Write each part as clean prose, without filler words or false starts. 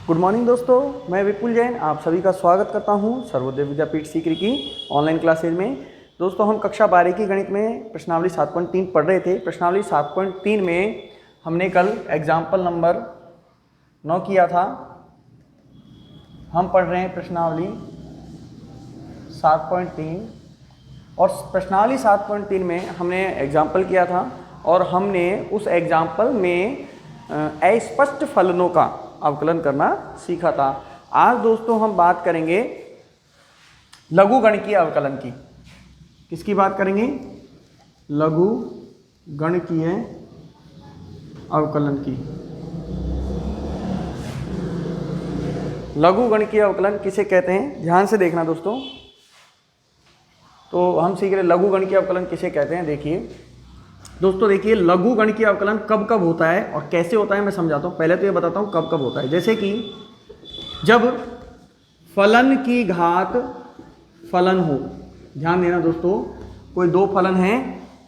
Good morning दोस्तों, मैं विपुल जैन आप सभी का स्वागत करता हूं सर्वोदय विद्यापीठ सीकरी की ऑनलाइन क्लासेज में। दोस्तों हम कक्षा 12 की गणित में प्रश्नावली 7.3 पढ़ रहे थे। प्रश्नावली 7.3 में हमने कल एग्जाम्पल नंबर 9 किया था। हम पढ़ रहे हैं प्रश्नावली 7.3 और प्रश्नावली 7.3 में हमने एग्जाम्पल किया था और हमने उस एग्जाम्पल में अस्पष्ट फलनों का अवकलन करना सीखा था। आज दोस्तों हम बात करेंगे लघु गणकीय अवकलन की। किसकी बात करेंगे? लघु गणकीय अवकलन की। लघु गणकीय अवकलन किसे कहते हैं, ध्यान से देखना दोस्तों। तो हम सीख रहे लघु गणकीय अवकलन किसे कहते हैं। देखिए दोस्तों, देखिए लघु गणकीय अवकलन कब कब होता है और कैसे होता है मैं समझाता हूँ। पहले तो ये बताता हूँ कब कब होता है। जैसे कि जब फलन की घात फलन हो, ध्यान देना दोस्तों, कोई दो फलन हैं,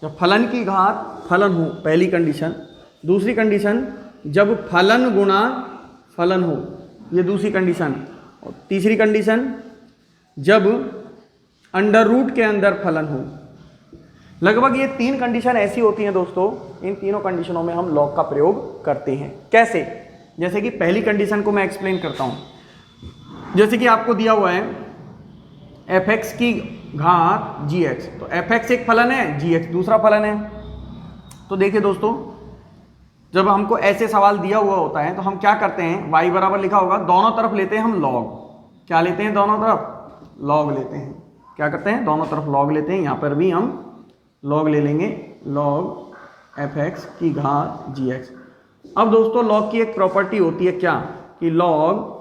जब फलन की घात फलन हो, पहली कंडीशन। दूसरी कंडीशन जब फलन गुणा फलन हो, ये दूसरी कंडीशन। और तीसरी कंडीशन जब अंडर रूट के अंदर फलन हो। लगभग ये तीन कंडीशन ऐसी होती हैं दोस्तों, इन तीनों कंडीशनों में हम लॉग का प्रयोग करते हैं। कैसे? जैसे कि पहली कंडीशन को मैं एक्सप्लेन करता हूं। जैसे कि आपको दिया हुआ है f(x) की घात gx, तो f(x) एक फलन है, gx दूसरा फलन है। तो देखिए दोस्तों, जब हमको ऐसे सवाल दिया हुआ होता है तो हम क्या करते हैं, y बराबर लिखा होगा, दोनों तरफ लेते हैं हम लॉग। क्या लेते हैं? दोनों तरफ लॉग लेते हैं। क्या करते हैं? दोनों तरफ लॉग लेते हैं। यहां पर भी हम लॉग ले लेंगे, लॉग f(x) की घात gx। अब दोस्तों लॉग की एक प्रॉपर्टी होती है क्या, कि लॉग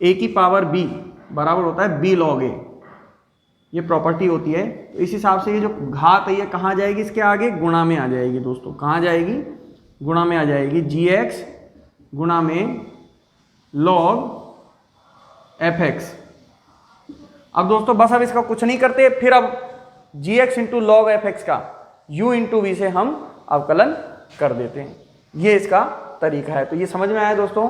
a की पावर b बराबर होता है b log a। ये प्रॉपर्टी होती है। तो इस हिसाब से ये जो घात है ये कहाँ जाएगी, इसके आगे गुणा में आ जाएगी दोस्तों। कहाँ जाएगी? गुणा में आ जाएगी। gx गुणा में log f(x). अब दोस्तों बस अब इसका कुछ नहीं करते, फिर अब gx इंटू लॉग f(x) का u इंटू v से हम अवकलन कर देते हैं। ये इसका तरीका है। तो ये समझ में आया दोस्तों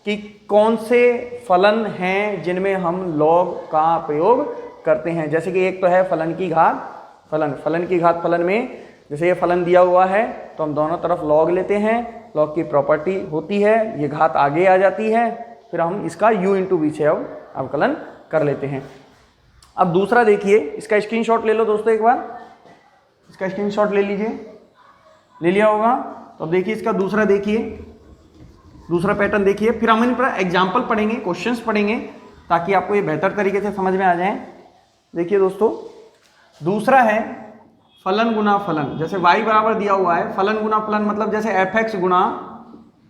कि कौन से फलन हैं जिनमें हम लॉग का प्रयोग करते हैं। जैसे कि एक तो है फलन की घात फलन। फलन की घात फलन में जैसे ये फलन दिया हुआ है तो हम दोनों तरफ लॉग लेते हैं। लॉग की प्रॉपर्टी होती है, ये घात आगे आ जाती है, फिर हम इसका u इंटू v से अब अवकलन कर लेते हैं। अब दूसरा देखिए, इसका स्क्रीनशॉट ले लो दोस्तों, एक बार इसका स्क्रीनशॉट ले लीजिए। ले लिया होगा तो अब देखिए इसका दूसरा, देखिए दूसरा पैटर्न देखिए। फिर हम इन पर एग्जाम्पल पढ़ेंगे, क्वेश्चंस पढ़ेंगे, ताकि आपको ये बेहतर तरीके से समझ में आ जाए। देखिए दोस्तों, दूसरा है फलन गुना फलन। जैसे y बराबर दिया हुआ है, फलन गुना फलन मतलब जैसे f(x) गुना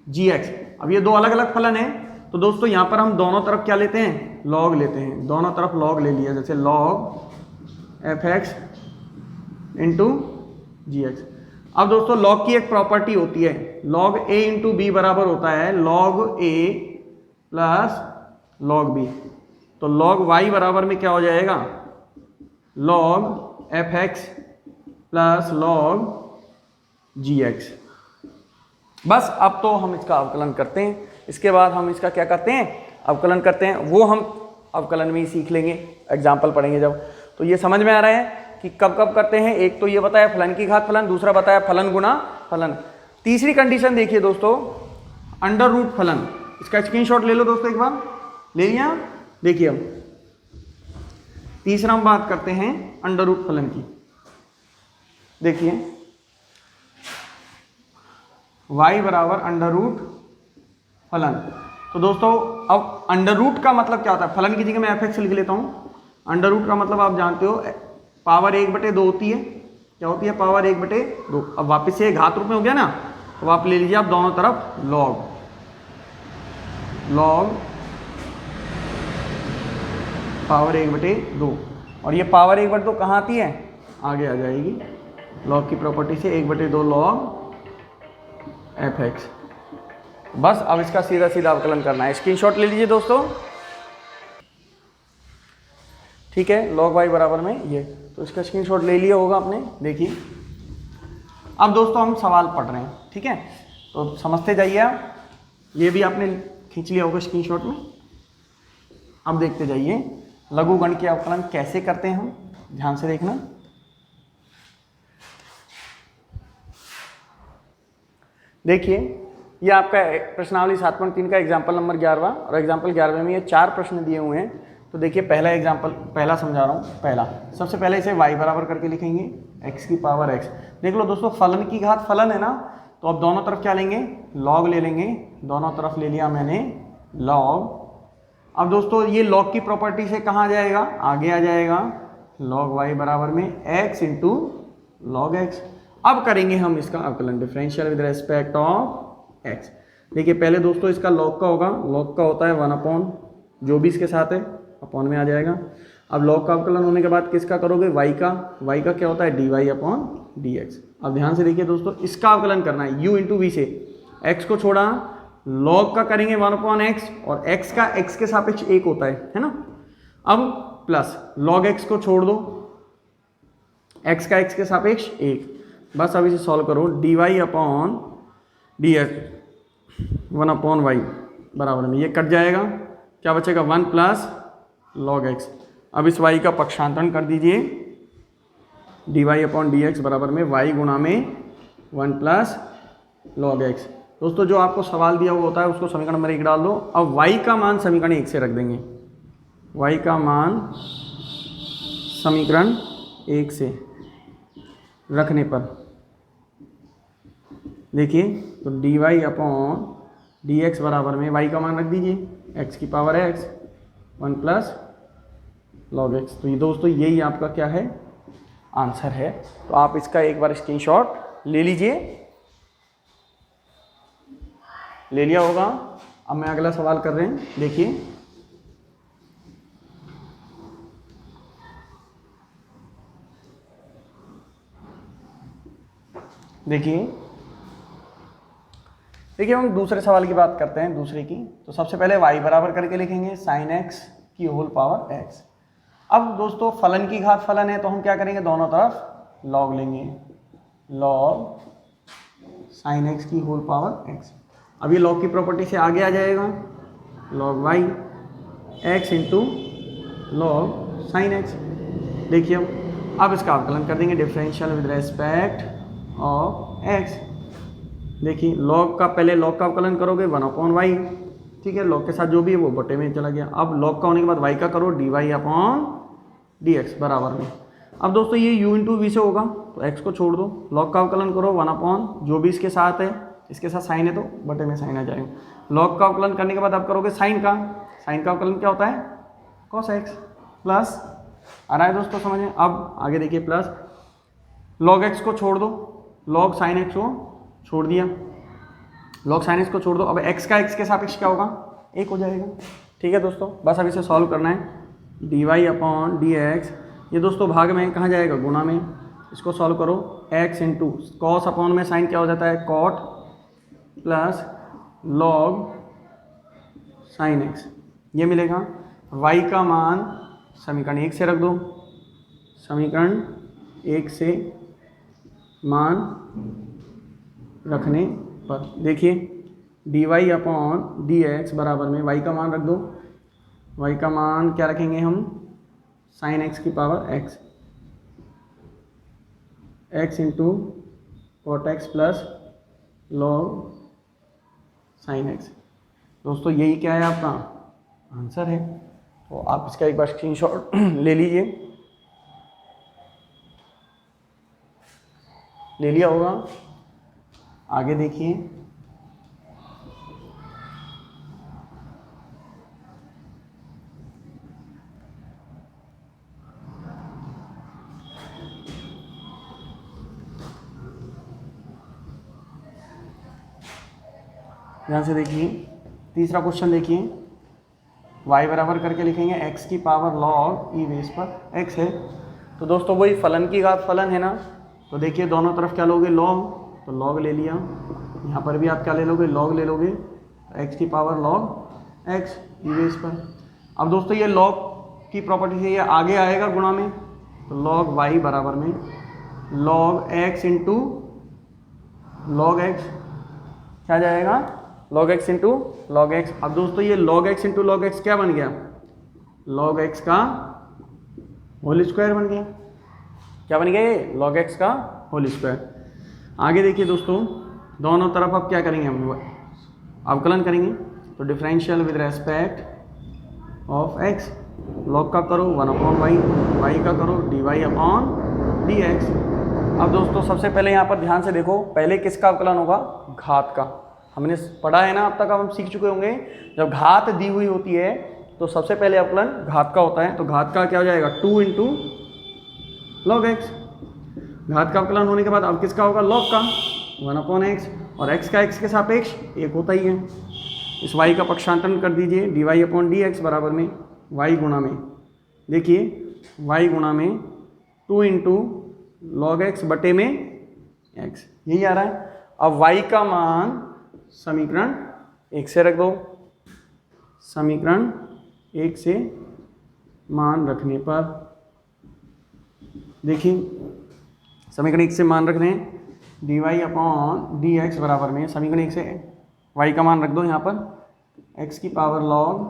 gx। अब ये दो अलग अलग फलन है, तो दोस्तों यहाँ पर हम दोनों तरफ क्या लेते हैं? लॉग लेते हैं। दोनों तरफ लॉग ले लिया, जैसे log f(x) इंटू gx। अब दोस्तों लॉग की एक प्रॉपर्टी होती है, log a इंटू b बराबर होता है log a plus log b। तो log y बराबर में क्या हो जाएगा? log f(x) plus log gx। बस अब तो हम इसका अवकलन करते हैं। इसके बाद हम इसका क्या करते हैं? अवकलन करते हैं। वो हम अवकलन में ही सीख लेंगे, एग्जाम्पल पढ़ेंगे जब। तो ये समझ में आ रहा है कि कब कब करते हैं। एक तो ये बताया फलन की घात फलन, दूसरा बताया फलन गुना फलन। तीसरी कंडीशन देखिए दोस्तों, अंडर रूट फलन। इसका स्क्रीनशॉट ले लो दोस्तों, एक बार ले लिया। देखिए अब तीसरा हम बात करते हैं अंडर रूट फलन की। देखिए y बराबर अंडर रूट फलन। तो दोस्तों अब अंडर रूट का मतलब क्या होता है? फलन की जगह मैं f(x) लिख लेता हूँ। अंडर रूट का मतलब आप जानते हो, पावर 1/2 होती है। क्या होती है? पावर 1/2। अब वापस से घात रूप में हो गया ना, तो आप ले लीजिए आप दोनों तरफ लॉग पावर 1/2। और ये पावर 1/2 कहाँ आती है? आगे आ जाएगी लॉग की प्रॉपर्टी से, 1/2 log f(x). बस अब इसका सीधा सीधा अवकलन करना है। स्क्रीनशॉट ले लीजिए दोस्तों, ठीक है। log y बराबर में ये, तो इसका स्क्रीनशॉट ले लिया होगा आपने। देखिए अब दोस्तों हम सवाल पढ़ रहे हैं, ठीक है, तो समझते जाइए आप। ये भी आपने खींच लिया होगा स्क्रीनशॉट में। अब देखते जाइए लघुगणकीय अवकलन कैसे करते हैं हम, ध्यान से देखना। देखिए ये आपका प्रश्नावली 7.3 का एग्जाम्पल नंबर 11वां, और एग्जाम्पल 11वें में ये 4 प्रश्न दिए हुए हैं। तो देखिए पहला एग्जाम्पल, पहला समझा रहा हूँ। पहला सबसे पहले इसे y बराबर करके लिखेंगे x की पावर x। देख लो दोस्तों फलन की घात फलन है ना, तो अब दोनों तरफ क्या लेंगे, log ले लेंगे। दोनों तरफ ले लिया मैंने log। अब दोस्तों ये log की प्रॉपर्टी से कहाँ आ जाएगा, आगे आ जाएगा log y बराबर में x इंटू log x। अब करेंगे हम इसका अवकलन differential with respect of x। देखिए पहले दोस्तों इसका log का होगा, log का होता है 1 अपॉन जो भी इसके साथ है अपॉन में आ जाएगा। अब log का अवकलन होने के बाद किसका करोगे, y का क्या होता है dy अपॉन dx। अब ध्यान से देखिए दोस्तों इसका अवकलन करना है u इंटू वी से, x को छोड़ा log का करेंगे 1 अपॉन x, और x का x के सापेक्ष 1 होता है ना। अब प्लस log x को छोड़ दो, x का x के सापेक्ष 1। बस अब इसे सॉल्व करो, dy upon dx 1 upon y बराबर में ये कट जाएगा, क्या बचेगा 1 प्लस log x। अब इस y का पक्षांतरण कर दीजिए, dy अपॉन dx बराबर में y गुणा में 1 प्लस log x। दोस्तों जो आपको सवाल दिया हुआ होता है उसको समीकरण नंबर 1 डाल दो। अब y का मान समीकरण 1 से रख देंगे, y का मान समीकरण 1 से रखने पर देखिए तो dy अपॉन dx बराबर में y का मान रख दीजिए x की power x 1 plus log x। तो ये दोस्तों यही आपका क्या है, आंसर है। तो आप इसका एक बार स्क्रीनशॉट ले लीजिए, ले लिया होगा। अब मैं अगला सवाल कर रहे हैं, देखिए देखिए हम दूसरे सवाल की बात करते हैं, दूसरे की। तो सबसे पहले y बराबर करके लिखेंगे sin x की होल पावर x। अब दोस्तों फलन की घात फलन है तो हम क्या करेंगे, दोनों तरफ log लेंगे, log sin x की होल पावर x। अब ये log की प्रॉपर्टी से आगे आ जाएगा log y x into log sin x। देखिए अब इसका अवकलन कर देंगे differential with respect of x। देखिए log का, पहले log का अवकलन करोगे 1 अपॉन y, ठीक है, log के साथ जो भी है वो बटे में चला गया। अब log का होने के बाद y का करो dy अपॉन dx बराबर में। अब दोस्तों ये u इंटू वी से होगा तो x को छोड़ दो, log का अवकलन करो 1 अपॉन जो भी इसके साथ है, इसके साथ साइन है तो बटे में साइन आ जाएगा। log का अवकलन करने के बाद आप करोगे साइन का अवकलन क्या होता है, cos x प्लस, आ रहा है दोस्तों समझ में। अब आगे देखिए प्लस log x को छोड़ दो, log sin x को छोड़ दिया, log sin x को छोड़ दो। अब x का x के सापेक्ष क्या होगा, 1 हो जाएगा। ठीक है दोस्तों, बस अब इसे सॉल्व करना है, dy अपॉन dx, ये दोस्तों भाग में कहाँ जाएगा, गुणा में। इसको सॉल्व करो, x इंटू कॉस अपॉन में साइन क्या हो जाता है, cot plus log sin x, ये मिलेगा। y का मान समीकरण 1 से रख दो, समीकरण 1 से मान रखने पर देखिए dy अपॉन dx बराबर में y का मान रख दो, y का मान क्या रखेंगे हम, sin x की power x into cot x plus log sin x। दोस्तों यही क्या है, आपका आंसर है। तो आप इसका एक बार स्क्रीनशॉट ले लीजिए, ले लिया होगा। आगे देखिए ध्यान से देखिए, तीसरा क्वेश्चन देखिए, y बराबर करके लिखेंगे x की पावर log e बेस पर x है। तो दोस्तों वही फलन की घात फलन है ना, तो देखिए दोनों तरफ क्या लोगे, log, तो log ले लिया। यहाँ पर भी आप क्या ले लोगे, log ले लोगे, x की power log x e base पर। अब दोस्तों ये log की प्रॉपर्टी से ये आगे आएगा गुणा में, तो log y बराबर में log x into log x क्या जाएगा, log x into log x. अब दोस्तों ये log x into log x क्या बन गया, log x का होल स्क्वायर बन गया। क्या बन गया ये, log x का होल स्क्वायर। आगे देखिए दोस्तों, दोनों तरफ अब क्या करेंगे हम, अवकलन करेंगे। तो differential with respect of x, log का करो 1/y, y का करो dy/dx। अब दोस्तों सबसे पहले यहाँ पर ध्यान से देखो, पहले किसका अवकलन होगा, घात का। हमने पढ़ा है ना, अब तक हम सीख चुके होंगे, जब घात दी हुई होती है तो सबसे पहले अवकलन घात का होता है। तो घात का क्या हो जाएगा, 2 इंटू लॉग एक्स। घात का अवकलन होने के बाद अब किसका होगा, लॉग का 1/x, और x का x के सापेक्ष एक होता ही है। इस y का पक्षांतरण कर दीजिए, dy/dx बराबर में y गुणा में, देखिए y गुणा में 2 इंटू लॉग एक्स बटे में x, यही आ रहा है। अब y का मान समीकरण 1 से रख दो। समीकरण 1 से मान रखने पर देखिए, समीकरण 1 से मान रख रहे हैं, dy/dx बराबर में समीकरण 1 से y का मान रख दो यहाँ पर, x की पावर log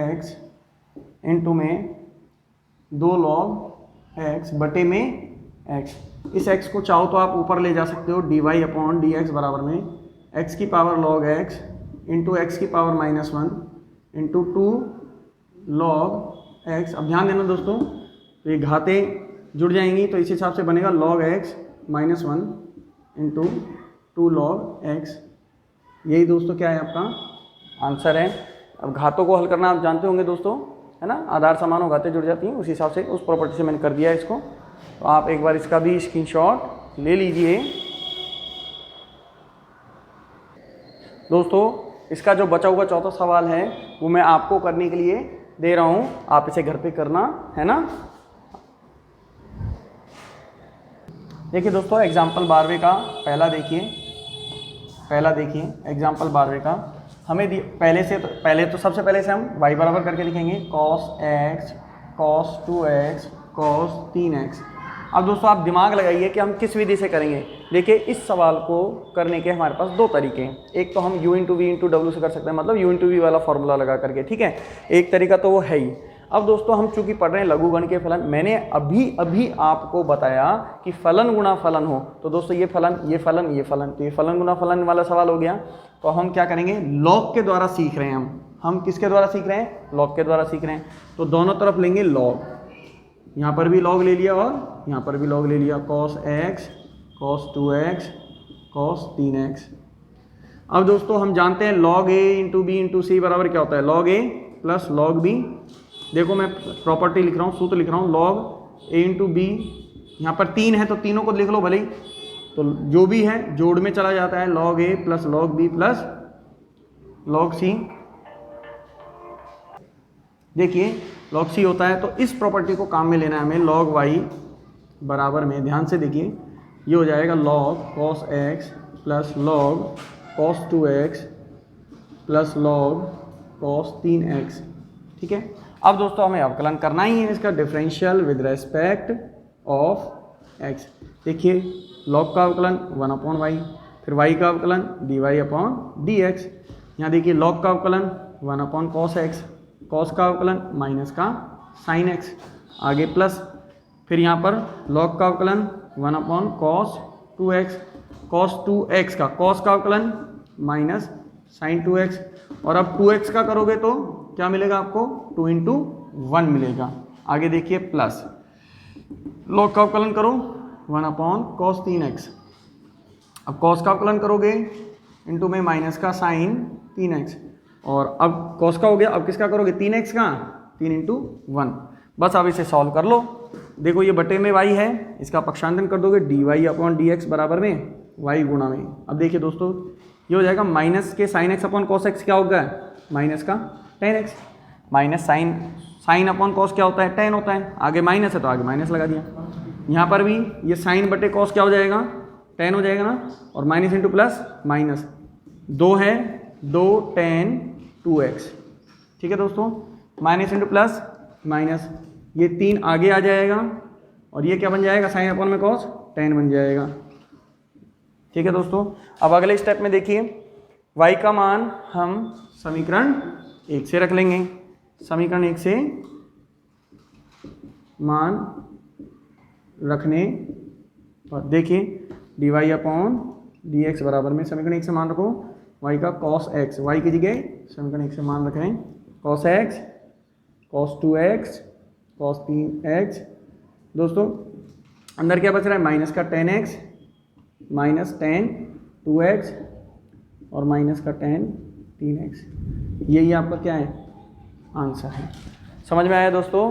x इंटू में 2 log x बटे में x। इस x को चाहो तो आप ऊपर ले जा सकते हो, dy/dx बराबर में x की power log x into x की पावर -1 इंटू 2 log x। अब ध्यान देना दोस्तों, तो ये घातें जुड़ जाएंगी, तो इस हिसाब से बनेगा log x -1 into 2 log x। यही दोस्तों क्या है, आपका आंसर है। अब घातों को हल करना आप जानते होंगे दोस्तों, है ना, आधार समान हो घातें जुड़ जाती हैं, उस हिसाब से उस प्रॉपर्टी से मैंने कर दिया है इसको। तो आप एक बार इसका भी स्क्रीनशॉट ले लीजिए दोस्तों। इसका जो बचा हुआ चौथा सवाल है वो मैं आपको करने के लिए दे रहा हूँ, आप इसे घर पे करना, है ना। देखिए दोस्तों, एग्जाम्पल 12वें का पहला देखिए एग्जाम्पल 12वें का हमें पहले तो सबसे पहले से हम y बराबर करके लिखेंगे cos x cos 2x cos 3x। अब दोस्तों आप दिमाग लगाइए कि हम किस विधि से करेंगे। देखिए इस सवाल को करने के हमारे पास 2 तरीके हैं। एक तो हम u into V into W से कर सकते हैं, मतलब u इंटू वी वाला फॉर्मूला लगा करके, ठीक है। एक तरीका तो वो है ही। अब दोस्तों हम चूंकि पढ़ रहे हैं लघुगण के फलन, मैंने अभी आपको बताया कि फलन गुणा फलन हो, तो दोस्तों ये फलन ये फलन ये फलन, तो ये फलन गुणा फलन वाला सवाल हो गया। तो हम क्या करेंगे, लॉग के द्वारा सीख रहे हैं हम किसके द्वारा सीख रहे हैं, लॉग के द्वारा सीख रहे हैं। तो दोनों तरफ लेंगे लॉग, यहाँ पर भी लॉग ले लिया और यहाँ पर भी लॉग ले लिया, cos x cos 2x cos 3x। अब दोस्तों हम जानते हैं log a into B into C बराबर क्या होता है, log a plus log b। देखो मैं प्रॉपर्टी लिख रहा हूँ, सूत्र लिख रहा हूँ, log a इंटू बी, यहाँ पर 3 है तो तीनों को लिख लो भले ही, तो जो भी है जोड़ में चला जाता है, log a plus log b plus log c। देखिए log c होता है, तो इस प्रॉपर्टी को काम में लेना है हमें। log y बराबर में, ध्यान से देखिए, ये हो जाएगा log cos x plus log cos 2x plus log cos 3x, ठीक है। अब दोस्तों हमें अवकलन करना ही है इसका, differential with respect of x। देखिए log का अवकलन 1/y, फिर y का अवकलन dy/dx। यहाँ देखिए log का अवकलन 1/cos x, cos का अवकलन माइनस का sin x, आगे प्लस, फिर यहाँ पर log का अवकलन 1/cos 2x, cos 2x का cos का अवकलन माइनस sin 2x, और अब 2x का करोगे तो क्या मिलेगा आपको, 2 इंटू 1 मिलेगा। आगे देखिए प्लस, log का अवकलन करो 1/cos 3x, अब cos का अवकलन करोगे इंटू में माइनस का sin 3x, और अब cos का हो गया, अब किसका करोगे, 3x का, 3 इंटू 1। बस अब इसे सॉल्व कर लो। देखो ये बटे में y है, इसका पक्षांतरण कर दोगे dy/dx बराबर में y गुणा में। अब देखिए दोस्तों ये हो जाएगा माइनस के sin x upon cos x क्या होगा, माइनस का tan x, minus sin upon cos क्या होता है, tan होता है, आगे माइनस है तो आगे माइनस लगा दिया। यहाँ पर भी ये sin बटे cos क्या हो जाएगा, tan हो जाएगा ना, और माइनस इंटू प्लस माइनस, 2 है 2 tan 2x, ठीक है दोस्तों, माइनस इंटू प्लस माइनस, ये 3 आगे आ जाएगा, और ये क्या बन जाएगा, sin अपॉन में cos tan बन जाएगा, ठीक है दोस्तों। अब अगले स्टेप में देखिए y का मान हम समीकरण 1 से रख लेंगे। समीकरण 1 से मान रखने पर देखिए dy अपॉन dx बराबर में समीकरण 1 से मान रखो y का cos x, y की जगह समीकरण 1 से मान रखें cos x, cos 2x, cos 3x। दोस्तों अंदर क्या बच रहा है, माइनस का tan x, minus tan 2x और माइनस का tan 3x। यही आपका क्या है, आंसर है। समझ में आया दोस्तों,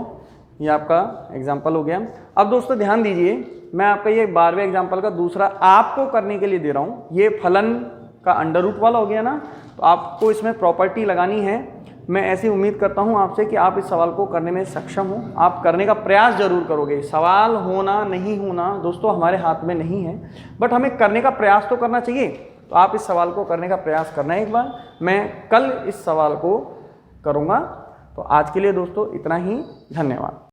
ये आपका एग्जाम्पल हो गया। अब दोस्तों ध्यान दीजिए, मैं आपका ये 12वें एग्जाम्पल का दूसरा आपको करने के लिए दे रहा हूँ। ये फलन का अंडर रूट वाला हो गया ना, तो आपको इसमें प्रॉपर्टी लगानी है। मैं ऐसी उम्मीद करता हूँ आपसे कि आप इस सवाल को करने में सक्षम हो, आप करने का प्रयास जरूर करोगे। सवाल होना नहीं होना दोस्तों हमारे हाथ में नहीं है, बट हमें करने का प्रयास तो करना चाहिए। तो आप इस सवाल को करने का प्रयास करना है। एक बार मैं कल इस सवाल को करूँगा। तो आज के लिए दोस्तों इतना ही, धन्यवाद।